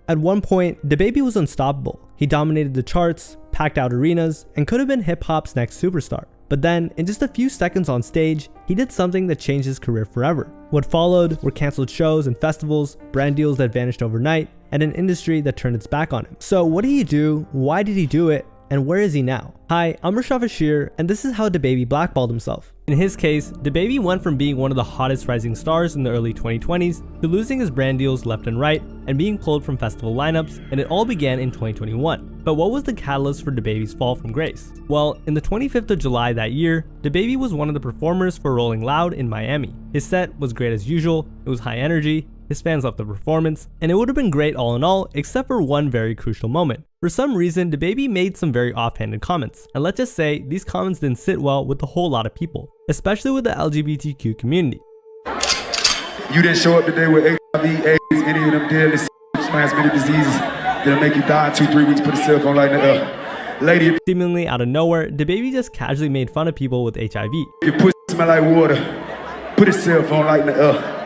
At one point, DaBaby was unstoppable. He dominated the charts, packed out arenas, and could have been hip-hop's next superstar. But then, in just a few seconds on stage, he did something that changed his career forever. What followed were cancelled shows and festivals, brand deals that vanished overnight, and an industry that turned its back on him. So what did he do, why did he do it, and where is he now? Hi, I'm Rashad Bashir, and this is how DaBaby blackballed himself. In his case, DaBaby went from being one of the hottest rising stars in the early 2020s to losing his brand deals left and right and being pulled from festival lineups, and it all began in 2021. But what was the catalyst for DaBaby's fall from grace? Well, in the 25th of July that year, DaBaby was one of the performers for Rolling Loud in Miami. His set was great as usual, it was high energy, his fans loved the performance, and it would have been great all in all except for one very crucial moment. For some reason, DaBaby made some very offhanded comments, and let's just say these comments didn't sit well with a whole lot of people, especially with the LGBTQ community. You didn't show up today with HIV, AIDS, any of them deadly transmitted diseases that'll make you die in 2-3 weeks, put a cell phone like that lady. Seemingly out of nowhere, DaBaby just casually made fun of people with HIV. Your pussy smell like water, put a cell phone like that.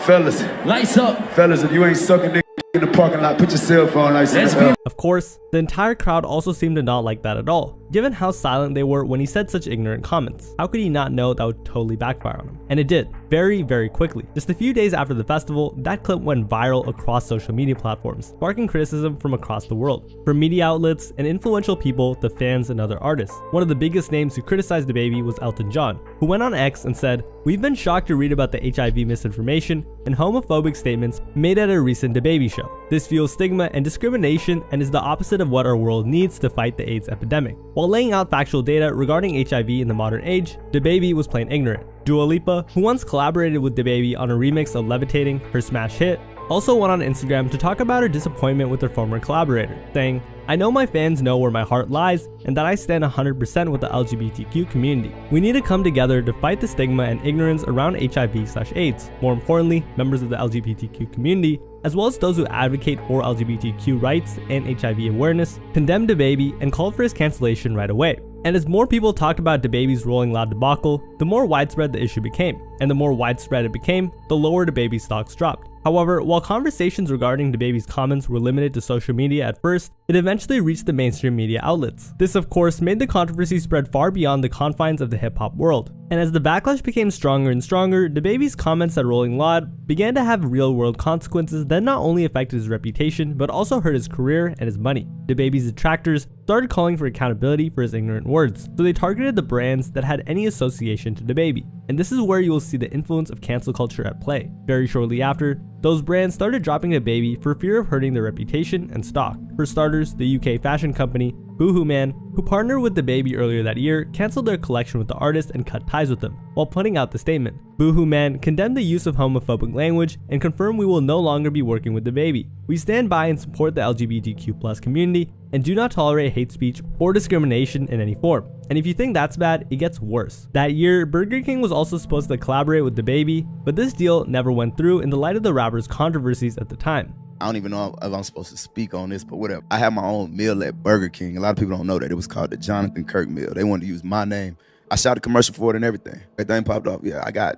Fellas, lights up. Fellas, if you ain't sucking dick in the parking lot, put your cell phone like that. Of course, the entire crowd also seemed to not like that at all, given how silent they were when he said such ignorant comments. How could he not know that would totally backfire on him? And it did, very, very quickly. Just a few days after the festival, that clip went viral across social media platforms, sparking criticism from across the world. From media outlets and influential people to fans and other artists. One of the biggest names who criticized DaBaby was Elton John, who went on X and said, "We've been shocked to read about the HIV misinformation and homophobic statements made at a recent DaBaby show. This fuels stigma and discrimination and is the opposite of what our world needs to fight the AIDS epidemic." While laying out factual data regarding HIV in the modern age, DaBaby was plain ignorant. Dua Lipa, who once collaborated with DaBaby on a remix of Levitating, her smash hit, also went on Instagram to talk about her disappointment with her former collaborator, saying, "I know my fans know where my heart lies and that I stand 100% with the LGBTQ community. We need to come together to fight the stigma and ignorance around HIV/AIDS. More importantly, members of the LGBTQ community, as well as those who advocate for LGBTQ rights and HIV awareness, condemned DaBaby and called for his cancellation right away." And as more people talked about DaBaby's Rolling Loud debacle, the more widespread the issue became. And the more widespread it became, the lower DaBaby's stocks dropped. However, while conversations regarding DaBaby's comments were limited to social media at first, it eventually reached the mainstream media outlets. This of course made the controversy spread far beyond the confines of the hip-hop world. And as the backlash became stronger and stronger, DaBaby's comments at Rolling Loud began to have real-world consequences that not only affected his reputation, but also hurt his career and his money. DaBaby's detractors started calling for accountability for his ignorant words, so they targeted the brands that had any association to DaBaby. And this is where you will see the influence of cancel culture at play. Very shortly after, those brands started dropping DaBaby for fear of hurting their reputation and stock. For starters, the UK fashion company, Boohoo Man, who partnered with DaBaby earlier that year, cancelled their collection with the artist and cut ties with them, while putting out the statement. Boohoo Man condemned the use of homophobic language and confirmed we will no longer be working with DaBaby. We stand by and support the LGBTQ+ community and do not tolerate hate speech or discrimination in any form. And if you think that's bad, it gets worse. That year, Burger King was also supposed to collaborate with DaBaby, but this deal never went through in the light of the rapper's controversies at the time. I don't even know if I'm supposed to speak on this, but whatever. I had my own meal at Burger King. A lot of people don't know that. It was called the Jonathan Kirk meal. They wanted to use my name. I shot a commercial for it and everything. Everything popped off. Yeah,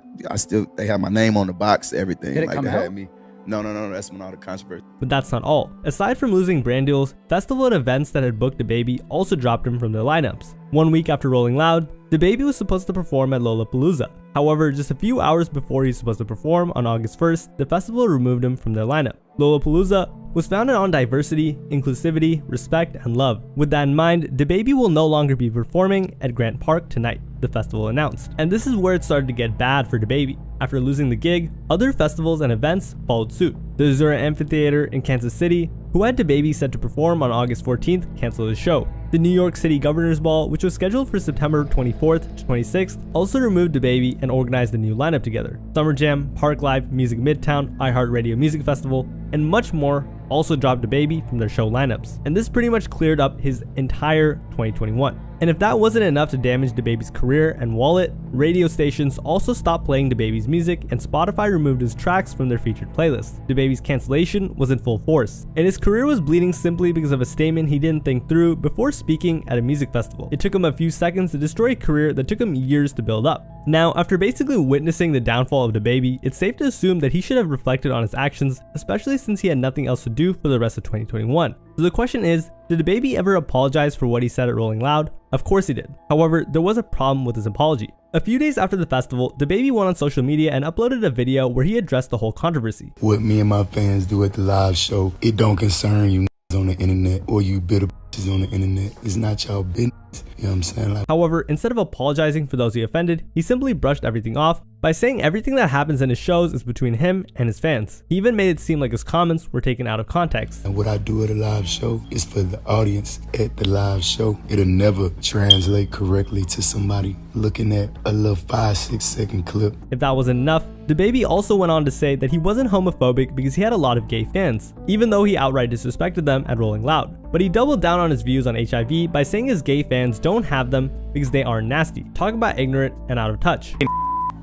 they had my name on the box, everything. Did it like come they out? had me. No, that's when all the controversy. But that's not all. Aside from losing brand deals, festival and events that had booked DaBaby also dropped him from their lineups. 1 week after Rolling Loud, DaBaby was supposed to perform at Lollapalooza. However, just a few hours before he was supposed to perform on August 1st, the festival removed him from their lineup. Lollapalooza was founded on diversity, inclusivity, respect, and love. With that in mind, DaBaby will no longer be performing at Grant Park tonight, the festival announced. And this is where it started to get bad for DaBaby. After losing the gig, other festivals and events followed suit. The Azura Amphitheater in Kansas City, who had DaBaby set to perform on August 14th, canceled his show. The New York City Governor's Ball, which was scheduled for September 24th to 26th, also removed DaBaby and organized a new lineup together. Summer Jam, Park Live, Music Midtown, iHeartRadio Music Festival, and much more also dropped DaBaby from their show lineups. And this pretty much cleared up his entire 2021. And if that wasn't enough to damage DaBaby's career and wallet, radio stations also stopped playing DaBaby's music and Spotify removed his tracks from their featured playlist. DaBaby's cancellation was in full force, and his career was bleeding simply because of a statement he didn't think through before speaking at a music festival. It took him a few seconds to destroy a career that took him years to build up. Now, after basically witnessing the downfall of DaBaby, it's safe to assume that he should have reflected on his actions, especially since he had nothing else to do for the rest of 2021. So the question is, did DaBaby ever apologize for what he said at Rolling Loud? Of course he did. However, there was a problem with his apology. A few days after the festival, DaBaby went on social media and uploaded a video where he addressed the whole controversy. What me and my fans do at the live show, it don't concern you on the internet or you bitter bitches on the internet. It's not y'all business. You know what I'm saying? However, instead of apologizing for those he offended, he simply brushed everything off by saying everything that happens in his shows is between him and his fans. He even made it seem like his comments were taken out of context. And what I do at a live show is for the audience at the live show. It'll never translate correctly to somebody looking at a little 5-6 second clip. If that wasn't enough, DaBaby also went on to say that he wasn't homophobic because he had a lot of gay fans, even though he outright disrespected them at Rolling Loud. But he doubled down on his views on HIV by saying his gay fans don't have them because they are nasty. Talk about ignorant and out of touch.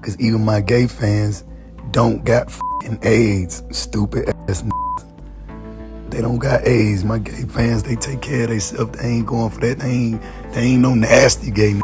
Cause even my gay fans don't got f***ing AIDS, stupid ass They don't got AIDS. My gay fans, they take care of themselves. They ain't going for that. They ain't no nasty gay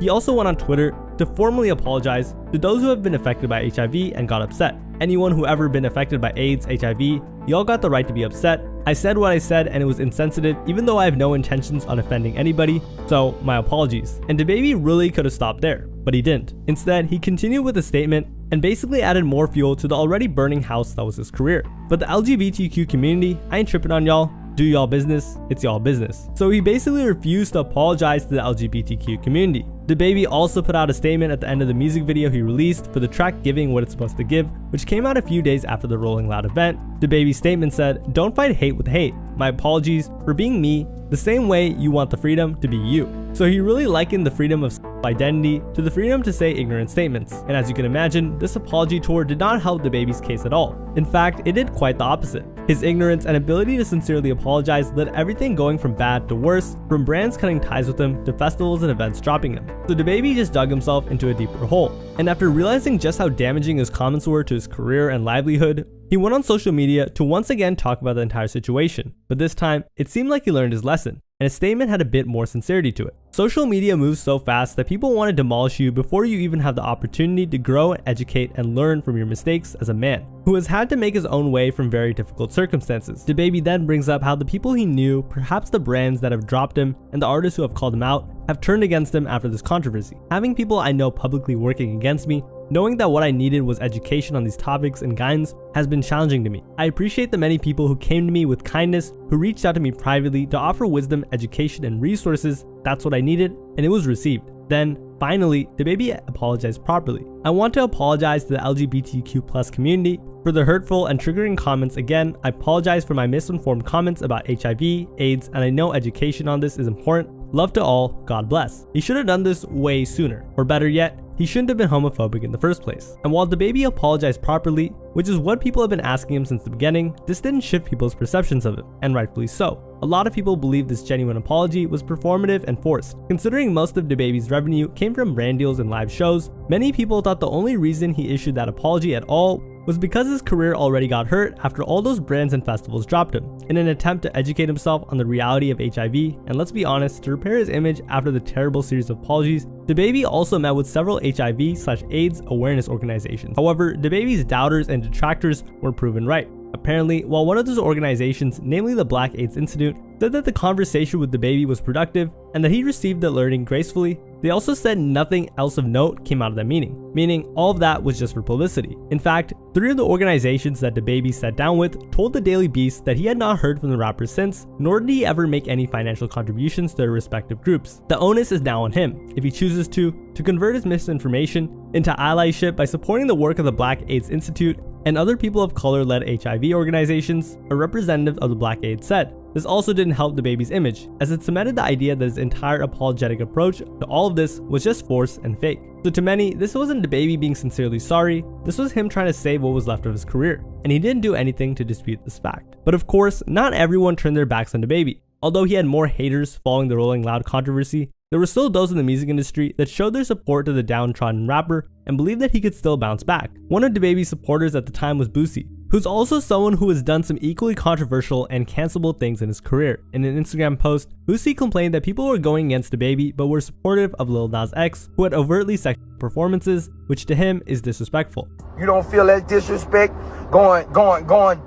He also went on Twitter to formally apologize to those who have been affected by HIV and got upset. Anyone who ever been affected by AIDS, HIV, y'all got the right to be upset. I said what I said and it was insensitive even though I have no intentions on offending anybody, so my apologies. And DaBaby really could have stopped there, but he didn't. Instead, he continued with a statement and basically added more fuel to the already burning house that was his career. But the LGBTQ community, I ain't tripping on y'all. Do y'all business, it's y'all business. So he basically refused to apologize to the LGBTQ community. DaBaby also put out a statement at the end of the music video he released for the track Giving What It's Supposed to Give, which came out a few days after the Rolling Loud event. DaBaby's statement said, "Don't fight hate with hate. My apologies for being me the same way you want the freedom to be you." So he really likened the freedom of identity to the freedom to say ignorant statements. And as you can imagine, this apology tour did not help DaBaby's case at all. In fact, it did quite the opposite. His ignorance and ability to sincerely apologize led everything going from bad to worse, from brands cutting ties with him to festivals and events dropping him. So DaBaby just dug himself into a deeper hole. And after realizing just how damaging his comments were to his career and livelihood, he went on social media to once again talk about the entire situation. But this time, it seemed like he learned his lesson, and his statement had a bit more sincerity to it. Social media moves so fast that people want to demolish you before you even have the opportunity to grow and educate and learn from your mistakes as a man who has had to make his own way from very difficult circumstances. DaBaby then brings up how the people he knew, perhaps the brands that have dropped him and the artists who have called him out, have turned against him after this controversy. Having people I know publicly working against me, knowing that what I needed was education on these topics and guidance, has been challenging to me. I appreciate the many people who came to me with kindness, who reached out to me privately to offer wisdom, education, and resources. That's what I needed, and it was received. Then, finally, DaBaby apologized properly. I want to apologize to the LGBTQ+ community for the hurtful and triggering comments. Again, I apologize for my misinformed comments about HIV, AIDS, and I know education on this is important. Love to all, God bless. He should have done this way sooner, or better yet, he shouldn't have been homophobic in the first place. And while DaBaby apologized properly, which is what people have been asking him since the beginning, this didn't shift people's perceptions of him, and rightfully so. A lot of people believe this genuine apology was performative and forced. Considering most of DaBaby's revenue came from brand deals and live shows, many people thought the only reason he issued that apology at all was because his career already got hurt after all those brands and festivals dropped him. In an attempt to educate himself on the reality of HIV, and let's be honest, to repair his image after the terrible series of apologies, DaBaby also met with several HIV/AIDS awareness organizations. However, DaBaby's doubters and detractors were proven right. Apparently, while one of those organizations, namely the Black AIDS Institute, said that the conversation with DaBaby was productive and that he received the learning gracefully, they also said nothing else of note came out of that meeting, meaning all of that was just for publicity. In fact, 3 of the organizations that DaBaby sat down with told the Daily Beast that he had not heard from the rapper since, nor did he ever make any financial contributions to their respective groups. The onus is now on him, if he chooses to convert his misinformation into allyship by supporting the work of the Black AIDS Institute and other people of color-led HIV organizations. A representative of the Black AIDS said. This also didn't help DaBaby's image, as it cemented the idea that his entire apologetic approach to all of this was just forced and fake. So to many, this wasn't DaBaby being sincerely sorry, this was him trying to save what was left of his career, and he didn't do anything to dispute this fact. But of course, not everyone turned their backs on DaBaby. Although he had more haters following the Rolling Loud controversy, there were still those in the music industry that showed their support to the downtrodden rapper and believed that he could still bounce back. One of DaBaby's supporters at the time was Boosie, who's also someone who has done some equally controversial and cancelable things in his career. In an Instagram post, Boosie complained that people were going against DaBaby but were supportive of Lil Nas X, who had overtly sexual performances, which to him is disrespectful. You don't feel that disrespect going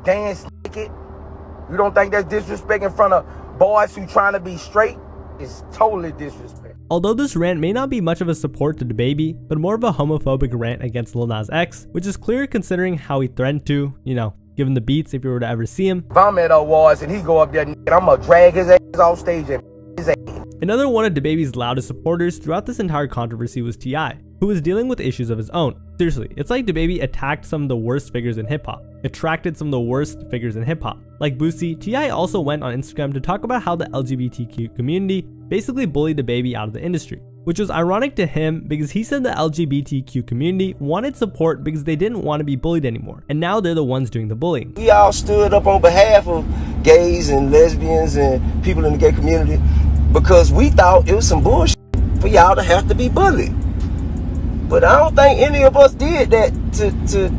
dance naked? You don't think that's disrespect in front of boys who trying to be straight? It's totally disrespect. Although this rant may not be much of a support to DaBaby, but more of a homophobic rant against Lil Nas X, which is clear considering how he threatened to, give him the beats if you were to ever see him. If I'm at awards and he go up there and I'm gonna drag his ass off stage and his ass. Another one of DaBaby's loudest supporters throughout this entire controversy was T.I., who was dealing with issues of his own. Seriously, it's like DaBaby attacked some of the worst figures in hip-hop, attracted some of the worst figures in hip-hop. Like Boosie, T.I. also went on Instagram to talk about how the LGBTQ community basically bullied DaBaby out of the industry, which was ironic to him because he said the LGBTQ community wanted support because they didn't want to be bullied anymore, and now they're the ones doing the bullying. We all stood up on behalf of gays and lesbians and people in the gay community because we thought it was some bullshit for y'all to have to be bullied. But I don't think any of us did that to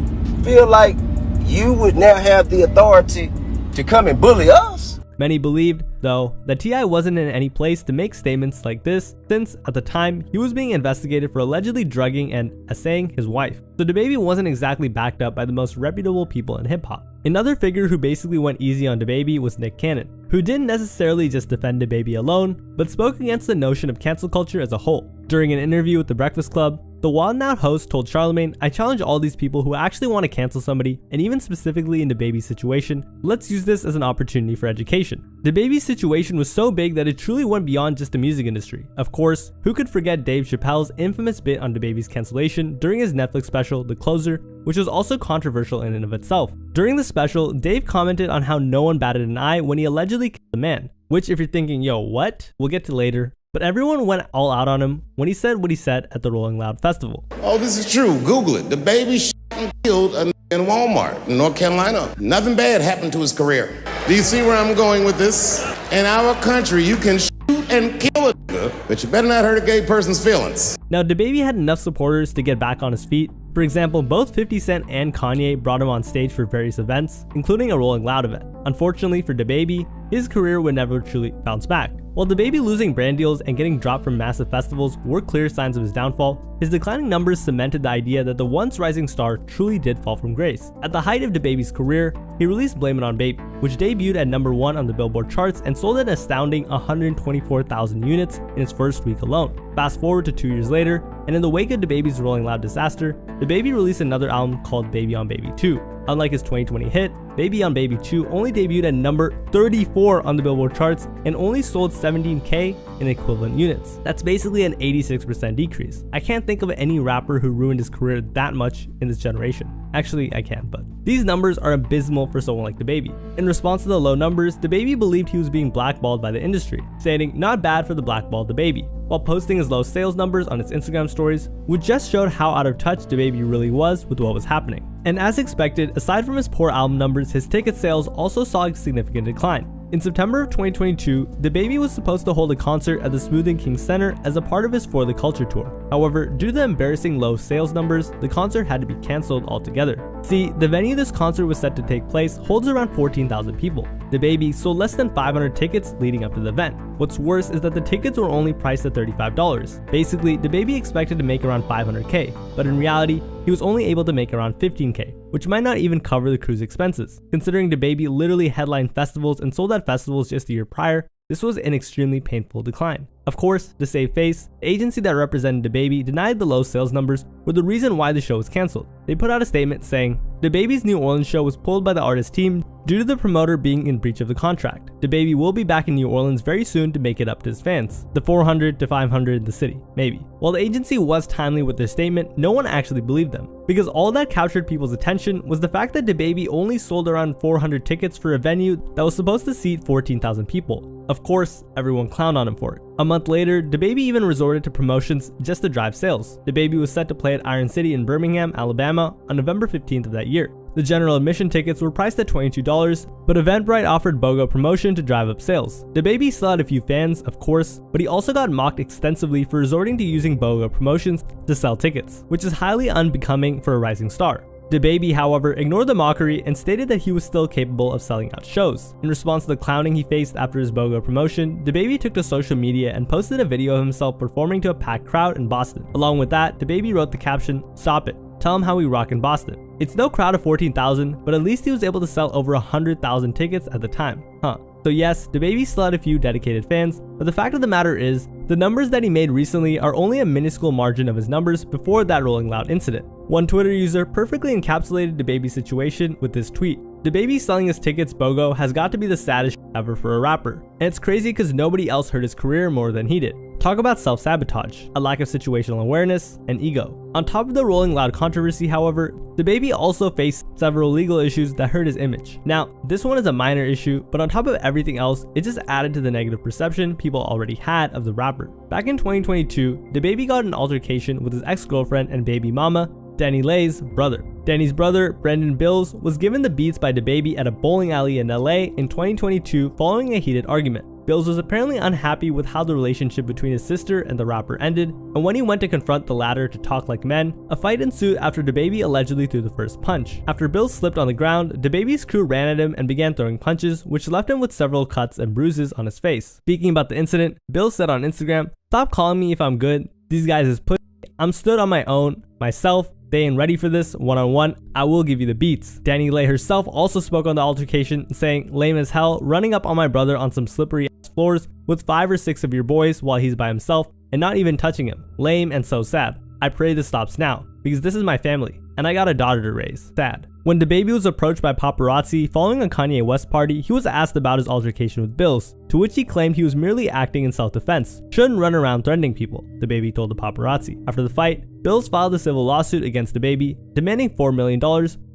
feel like you would now have the authority to come and bully us. Many believed, though, that T.I. wasn't in any place to make statements like this since, at the time, he was being investigated for allegedly drugging and assailing his wife. So DaBaby wasn't exactly backed up by the most reputable people in hip-hop. Another figure who basically went easy on DaBaby was Nick Cannon, who didn't necessarily just defend DaBaby alone, but spoke against the notion of cancel culture as a whole. During an interview with The Breakfast Club, the Wild 'N Out host told Charlemagne, "I challenge all these people who actually want to cancel somebody, and even specifically in DaBaby's situation, let's use this as an opportunity for education." DaBaby's situation was so big that it truly went beyond just the music industry. Of course, who could forget Dave Chappelle's infamous bit on DaBaby's cancellation during his Netflix special, The Closer, which was also controversial in and of itself. During the special, Dave commented on how no one batted an eye when he allegedly killed a man, which if you're thinking, yo, what? We'll get to later. But everyone went all out on him when he said what he said at the Rolling Loud Festival. Oh, this is true. Google it. DaBaby shot and killed a in Walmart in North Carolina. Nothing bad happened to his career. Do you see where I'm going with this? In our country, you can shoot and kill a nigga, but you better not hurt a gay person's feelings. Now, DaBaby had enough supporters to get back on his feet. For example, both 50 Cent and Kanye brought him on stage for various events, including a Rolling Loud event. Unfortunately for DaBaby, his career would never truly bounce back. While DaBaby losing brand deals and getting dropped from massive festivals were clear signs of his downfall, his declining numbers cemented the idea that the once rising star truly did fall from grace. At the height of DaBaby's career, he released Blame It On Baby, which debuted at number 1 on the Billboard charts and sold an astounding 124,000 units in its first week alone. Fast forward to 2 years later, and in the wake of DaBaby's Rolling Loud disaster, DaBaby released another album called Baby on Baby 2. Unlike his 2020 hit, Baby on Baby 2 only debuted at number 34 on the Billboard charts and only sold 17K in equivalent units. That's basically an 86% decrease. I can't think of any rapper who ruined his career that much in this generation. Actually, I can, but these numbers are abysmal for someone like DaBaby. In response to the low numbers, DaBaby believed he was being blackballed by the industry, stating, "Not bad for the blackballed DaBaby," while posting his low sales numbers on its Instagram stories, which just showed how out of touch DaBaby really was with what was happening. And as expected, aside from his poor album numbers, his ticket sales also saw a significant decline. In September of 2022, DaBaby was supposed to hold a concert at the Smoothing King Center as a part of his For the Culture tour. However, due to the embarrassing low sales numbers, the concert had to be cancelled altogether. See, the venue this concert was set to take place holds around 14,000 people. DaBaby sold less than 500 tickets leading up to the event. What's worse is that the tickets were only priced at $35. Basically, DaBaby expected to make around 500K, but in reality, he was only able to make around 15K, which might not even cover the crew's expenses. Considering DaBaby literally headlined festivals and sold out festivals just a year prior, this was an extremely painful decline. Of course, to save face, the agency that represented DaBaby denied the low sales numbers were the reason why the show was cancelled. They put out a statement saying, DaBaby's New Orleans show was pulled by the artist team due to the promoter being in breach of the contract. DaBaby will be back in New Orleans very soon to make it up to his fans. The 400 to 500 in the city, maybe. While the agency was timely with their statement, no one actually believed them, because all that captured people's attention was the fact that DaBaby only sold around 400 tickets for a venue that was supposed to seat 14,000 people. Of course, everyone clowned on him for it. A month later, DaBaby even resorted to promotions just to drive sales. DaBaby was set to play at Iron City in Birmingham, Alabama on November 15th of that year. The general admission tickets were priced at $22, but Eventbrite offered BOGO promotion to drive up sales. DaBaby still had a few fans, of course, but he also got mocked extensively for resorting to using BOGO promotions to sell tickets, which is highly unbecoming for a rising star. DaBaby, however, ignored the mockery and stated that he was still capable of selling out shows. In response to the clowning he faced after his BOGO promotion, DaBaby took to social media and posted a video of himself performing to a packed crowd in Boston. Along with that, DaBaby wrote the caption, "Stop it. Tell him how we rock in Boston." It's no crowd of 14,000, but at least he was able to sell over 100,000 tickets at the time. So yes, DaBaby still had a few dedicated fans, but the fact of the matter is, the numbers that he made recently are only a minuscule margin of his numbers before that Rolling Loud incident. One Twitter user perfectly encapsulated DaBaby's situation with this tweet: "DaBaby selling his tickets BOGO has got to be the saddest ever for a rapper. And it's crazy because nobody else hurt his career more than he did. Talk about self-sabotage, a lack of situational awareness, and ego." On top of the Rolling Loud controversy, however, DaBaby also faced several legal issues that hurt his image. Now, this one is a minor issue, but on top of everything else, it just added to the negative perception people already had of the rapper. Back in 2022, DaBaby got in an altercation with his ex-girlfriend and baby mama, Danny Lay's brother. Danny's brother, Brendan Bills, was given the beats by DaBaby at a bowling alley in LA in 2022 following a heated argument. Bills was apparently unhappy with how the relationship between his sister and the rapper ended, and when he went to confront the latter to talk like men, a fight ensued after DaBaby allegedly threw the first punch. After Bills slipped on the ground, DaBaby's crew ran at him and began throwing punches, which left him with several cuts and bruises on his face. Speaking about the incident, Bills said on Instagram, "Stop calling me if I'm good. These guys is pussy. I'm stood on my own, myself. They ain't ready for this, one-on-one, I will give you the beats." Danny Lay herself also spoke on the altercation, saying, "Lame as hell, running up on my brother on some slippery ass floors with 5 or 6 of your boys while he's by himself and not even touching him. Lame and so sad. I pray this stops now, because this is my family, and I got a daughter to raise. Sad." When DaBaby was approached by paparazzi following a Kanye West party, he was asked about his altercation with Bills, to which he claimed he was merely acting in self-defense. "Shouldn't run around threatening people," DaBaby told the paparazzi. After the fight, Bills filed a civil lawsuit against DaBaby, demanding $4 million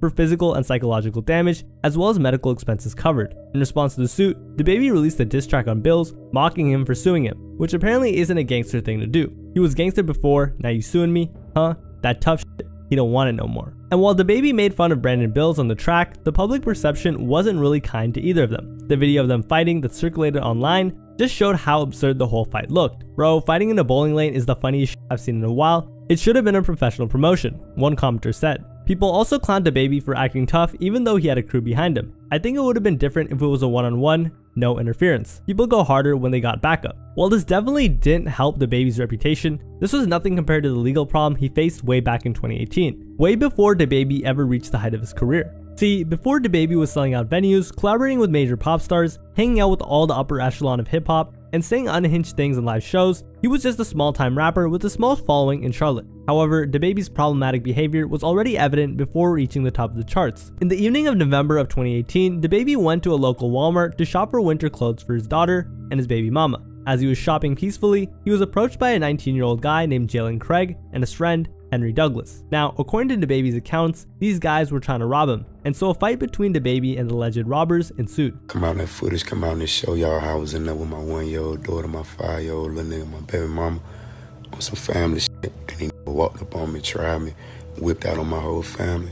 for physical and psychological damage, as well as medical expenses covered. In response to the suit, DaBaby released a diss track on Bills, mocking him for suing him, which apparently isn't a gangster thing to do. "He was gangster before, now you suing me? Huh? That tough shit? He don't want it no more." And while DaBaby made fun of Brandon Bills on the track, the public perception wasn't really kind to either of them. The video of them fighting that circulated online just showed how absurd the whole fight looked. "Bro, fighting in a bowling lane is the funniest shit I've seen in a while. It should have been a professional promotion," one commenter said. People also clowned DaBaby for acting tough even though he had a crew behind him. "I think it would have been different if it was a one-on-one, no interference. People go harder when they got backup." While this definitely didn't help DaBaby's reputation, this was nothing compared to the legal problem he faced way back in 2018, way before DaBaby ever reached the height of his career. See, before DaBaby was selling out venues, collaborating with major pop stars, hanging out with all the upper echelon of hip-hop, and saying unhinged things in live shows, he was just a small-time rapper with a small following in Charlotte. However, DaBaby's problematic behavior was already evident before reaching the top of the charts. In the evening of November of 2018, DaBaby went to a local Walmart to shop for winter clothes for his daughter and his baby mama. As he was shopping peacefully, he was approached by a 19-year-old guy named Jalen Craig and his friend, Henry Douglas. Now, according to DaBaby's accounts, these guys were trying to rob him, and so a fight between DaBaby and the alleged robbers ensued. Come out in that footage, come out and show y'all how I was in there with my 1-year-old daughter, my 5-year-old little nigga, my baby mama, on some family shit. And he walked up on me, tried me, whipped out on my whole family.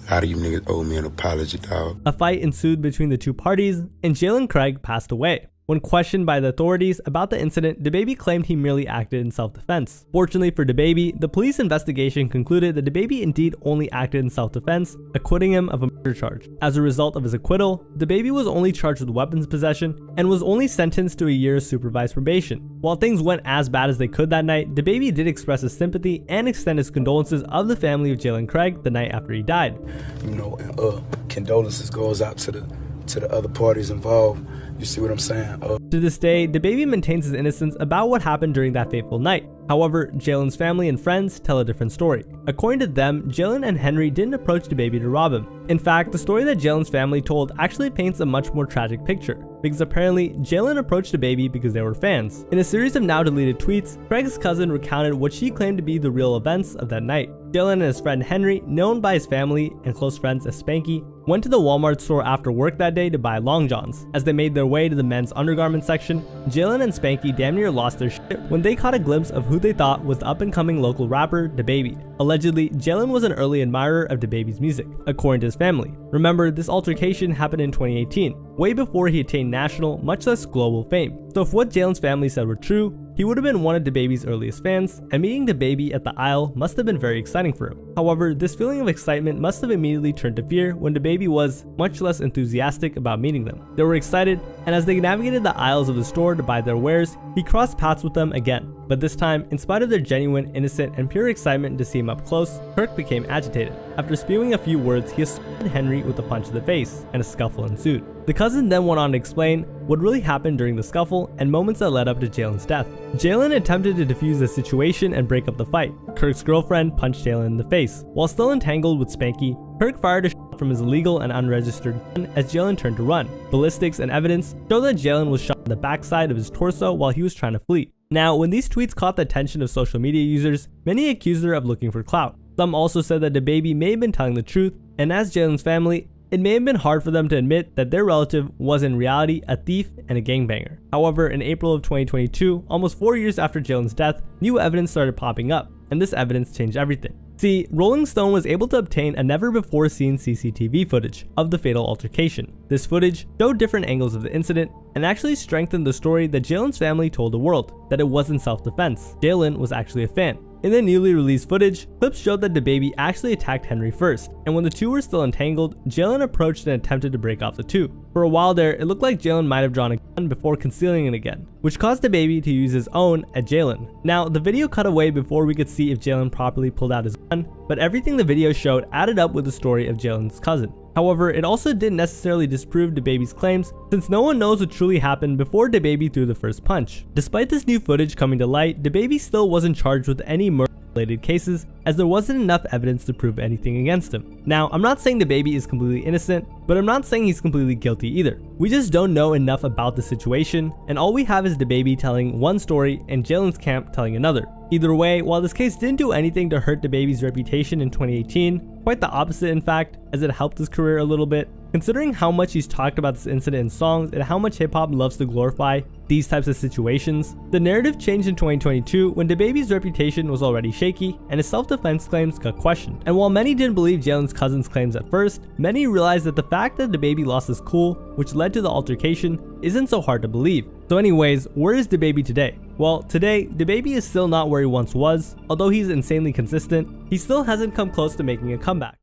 A lot of you niggas owe me an apology, dog. A fight ensued between the two parties, and Jalen Craig passed away. When questioned by the authorities about the incident, DaBaby claimed he merely acted in self-defense. Fortunately for DaBaby, the police investigation concluded that DaBaby indeed only acted in self-defense, acquitting him of a murder charge. As a result of his acquittal, DaBaby was only charged with weapons possession and was only sentenced to a year's supervised probation. While things went as bad as they could that night, DaBaby did express his sympathy and extend his condolences of the family of Jalen Craig the night after he died. You know, condolences goes out to the other parties involved. You see what I'm saying? To this day, DaBaby maintains his innocence about what happened during that fateful night. However, Jalen's family and friends tell a different story. According to them, Jalen and Henry didn't approach DaBaby to rob him. In fact, the story that Jalen's family told actually paints a much more tragic picture, because apparently Jalen approached DaBaby because they were fans. In a series of now deleted tweets, Craig's cousin recounted what she claimed to be the real events of that night. Jalen and his friend Henry, known by his family and close friends as Spanky, went to the Walmart store after work that day to buy long johns. As they made their way to the men's undergarment section, Jalen and Spanky damn near lost their shit when they caught a glimpse of who they thought was the up-and-coming local rapper, DaBaby. Allegedly, Jalen was an early admirer of DaBaby's music, according to his family. Remember, this altercation happened in 2018, way before he attained national, much less global fame. So if what Jalen's family said were true, he would have been one of DaBaby's earliest fans, and meeting DaBaby at the aisle must have been very exciting for him. However, this feeling of excitement must have immediately turned to fear when DaBaby was much less enthusiastic about meeting them. They were excited, and as they navigated the aisles of the store to buy their wares, he crossed paths with them again. But this time, in spite of their genuine, innocent, and pure excitement to see him up close, Kirk became agitated. After spewing a few words, he assaulted Henry with a punch to the face, and a scuffle ensued. The cousin then went on to explain what really happened during the scuffle and moments that led up to Jalen's death. Jalen attempted to defuse the situation and break up the fight. Kirk's girlfriend punched Jalen in the face. While still entangled with Spanky, Kirk fired a shot from his illegal and unregistered gun as Jalen turned to run. Ballistics and evidence show that Jalen was shot in the backside of his torso while he was trying to flee. Now, when these tweets caught the attention of social media users, many accused her of looking for clout. Some also said that DaBaby may have been telling the truth, and as Jalen's family, it may have been hard for them to admit that their relative was in reality a thief and a gangbanger. However, in April of 2022, almost 4 years after Jalen's death, new evidence started popping up, and this evidence changed everything. See, Rolling Stone was able to obtain a never-before-seen CCTV footage of the fatal altercation. This footage showed different angles of the incident and actually strengthened the story that Jalen's family told the world, that it wasn't self-defense. Jalen was actually a fan. In the newly released footage, clips showed that DaBaby actually attacked Henry first, and when the two were still entangled, Jalen approached and attempted to break off the two. For a while there, it looked like Jalen might have drawn a gun before concealing it again, which caused DaBaby to use his own at Jalen. Now, the video cut away before we could see if Jalen properly pulled out his gun, but everything the video showed added up with the story of Jalen's cousin. However, it also didn't necessarily disprove DaBaby's claims, since no one knows what truly happened before DaBaby threw the first punch. Despite this new footage coming to light, DaBaby still wasn't charged with any murder-related cases, as there wasn't enough evidence to prove anything against him. Now, I'm not saying DaBaby is completely innocent, but I'm not saying he's completely guilty either. We just don't know enough about the situation, and all we have is DaBaby telling one story and Jalen's camp telling another. Either way, while this case didn't do anything to hurt DaBaby's reputation in 2018, quite the opposite in fact, as it helped his career a little bit. Considering how much he's talked about this incident in songs and how much hip-hop loves to glorify these types of situations, the narrative changed in 2022 when DaBaby's reputation was already shaky and his self-defense claims got questioned. And while many didn't believe Jalen's cousin's claims at first, many realized that the fact that DaBaby lost his cool, which led to the altercation, isn't so hard to believe. So anyways, where is DaBaby today? Well, today, DaBaby is still not where he once was. Although he's insanely consistent, he still hasn't come close to making a comeback.